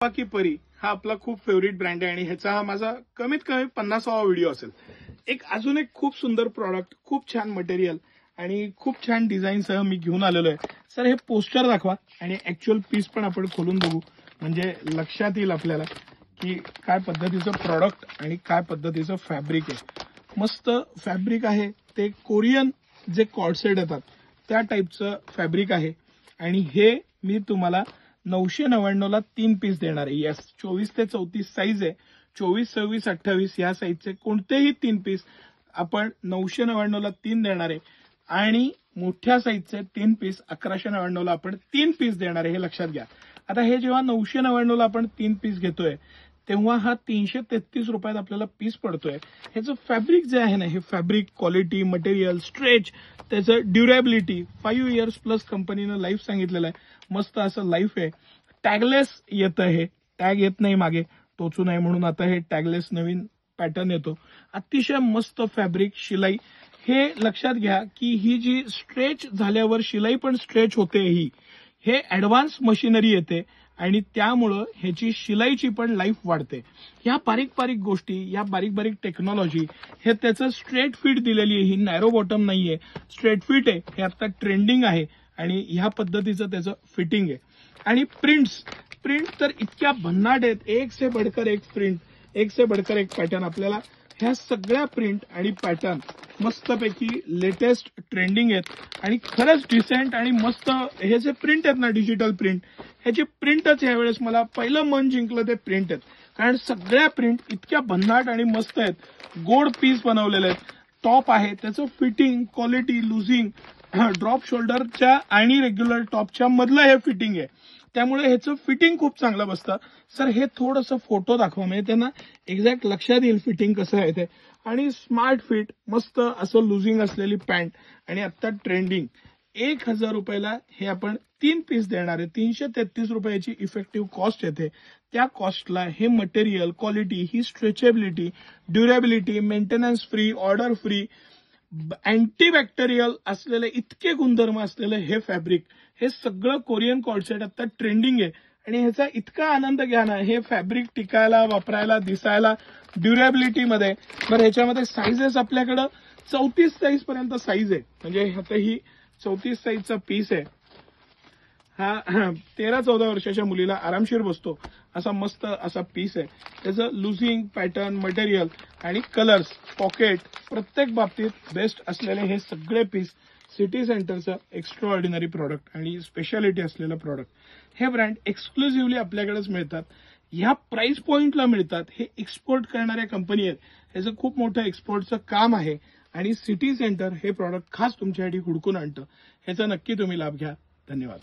की परी हा आपला खूप फेवरेट ब्रँड आहे आणि ह्याचा हा माझा कमीत कमी 50वा व्हिडिओ असेल। अजून एक खूप सुंदर प्रॉडक्ट, खूप छान मटेरियल आणि खूप छान डिझाईनसह मी घेऊन आलेलो आहे। सर हे पोस्टर दाखवा आणि ऍक्च्युअल पीस पण आपण खोलून बघू, म्हणजे लक्षात येईल आपल्याला की काय पद्धतीचं प्रॉडक्ट आणि काय पद्धतीचं फॅब्रिक आहे। मस्त फॅब्रिक आहे, ते कोरियन जे कॉर्डसेट येतात त्या टाईपचं फॅब्रिक आहे आणि हे मी तुम्हाला 999 ला 3 पीस देणार आहे। यस, 24 ते 34 साईज आहे। 24, 26, 28 या साईजचे कोणतेही 3 पीस आपण 999 ला 3 देणार आहे आणि मोठ्या साईजचे 3 पीस 1199 ला आपण 3 पीस देणार आहे, हे लक्षात घ्या। आता हे जेव्हा 999 ला आपण 3 पीस घेतोय तेव्हा हा 333 रुपयात आपल्याला पीस पडतोय। ह्याचं फॅब्रिक जे आहे ना, हे फॅब्रिक क्वालिटी, मटेरियल, स्ट्रेच, त्याचं ड्युरेबिलिटी 5 इयर्स प्लस कंपनीनं लाईफ सांगितलेलं आहे। मस्त असं लाईफ आहे। टॅगलेस येतं, हे टॅग येत नाही मागे, टोचू नये म्हणून आता हे टॅगलेस नवीन पॅटर्न येतो। अतिशय मस्त फॅब्रिक, शिलाई हे लक्षात घ्या की ही जी स्ट्रेच झाल्यावर शिलाई पण स्ट्रेच होते, हे ऍडव्हान्स मशिनरी येते आणि त्यामुळं ह्याची शिलाईची पण लाईफ वाढते। ह्या बारीक बारीक गोष्टी, या बारीक बारीक टेक्नॉलॉजी, हे त्याचं स्ट्रेट फिट दिलेली आहे। ही नॅरो बॉटम नाहीये, स्ट्रेट फिट आहे। हे आता ट्रेंडिंग आहे आणि ह्या पद्धतीचं त्याचं फिटिंग आहे। आणि प्रिंट तर इतक्या भन्नाट आहेत, एक से बढ़कर एक प्रिंट, एक से बढ़कर एक पॅटर्न। आपल्याला ह्या सगळ्या प्रिंट आणि पॅटर्न मस्तपैकी लेटेस्ट ट्रेंडिंग आहेत आणि खरंच डिसेंट आणि मस्त। हे जे प्रिंट आहेत ना, डिजिटल प्रिंट, ह्याची प्रिंटच यावेळेस मला पहिलं मन जिंकलं ते प्रिंट आहेत, कारण सगळ्या प्रिंट इतक्या भन्नाट आणि मस्त आहेत। गोड पीस बनवलेले आहेत। टॉप आहे, त्याचं फिटिंग, क्वालिटी, लुझिंग, ड्रॉप शोल्डरच्या आणि रेग्युलर टॉपच्या मधलं हे फिटिंग आहे, त्यामुळे ह्याचं फिटिंग खूप चांगलं बसतं। सर हे थोडंसं फोटो दाखवा, म्हणजे त्यांना एक्झॅक्ट लक्षात येईल फिटिंग कसं आहे ते। आणि स्मार्ट फिट, मस्त असं लुझिंग असलेली पॅन्ट आणि आता ट्रेंडिंग 1000 रुपयाला हे आपण 3 पीस देणार आहे। 333 रुपयाची इफेक्टिव्ह कॉस्ट येते। त्या कॉस्टला हे मटेरियल, क्वालिटी, ही stretchability, durability, maintenance free, order free, antibacterial असलेले इतके गुणधर्म असलेले हे फॅब्रिक, हे सगळं कोरियन कॉर्डसेट आता ट्रेंडिंग आहे आणि ह्याचा इतका आनंद घ्या ना, हे फॅब्रिक टिकायला, वापरायला, दिसायला, ड्युरेबिलिटीमध्ये। बरं, ह्याच्यामध्ये साईजेस आपल्याकडं 34 साईज पर्यंत साईज आहे, म्हणजे आता ही 34 साईजचा पीस आहे। हा 13-14 वर्षाच्या मुलीला आरामशीर बसतो असा मस्त असा पीस आहे। त्याचं लुझिंग, पॅटर्न, मटेरियल आणि कलर्स, पॉकेट, प्रत्येक बाबतीत बेस्ट असलेले हे सगळे पीस सिटी सेंटरचं एक्स्ट्रा ऑर्डिनरी प्रॉडक्ट आणि स्पेशालिटी असलेलं प्रॉडक्ट। हे ब्रँड एक्सक्लुझिव्हली आपल्याकडेच मिळतात, ह्या प्राइस पॉइंटला मिळतात। हे एक्सपोर्ट करणाऱ्या कंपनी आहेत, ह्याचं खूप मोठं एक्सपोर्टचं काम आहे आणि सिटी सेंटर हे प्रॉडक्ट खास तुमच्यासाठी हुडकून आणतं। ह्याचा नक्की तुम्ही लाभ घ्या। धन्यवाद।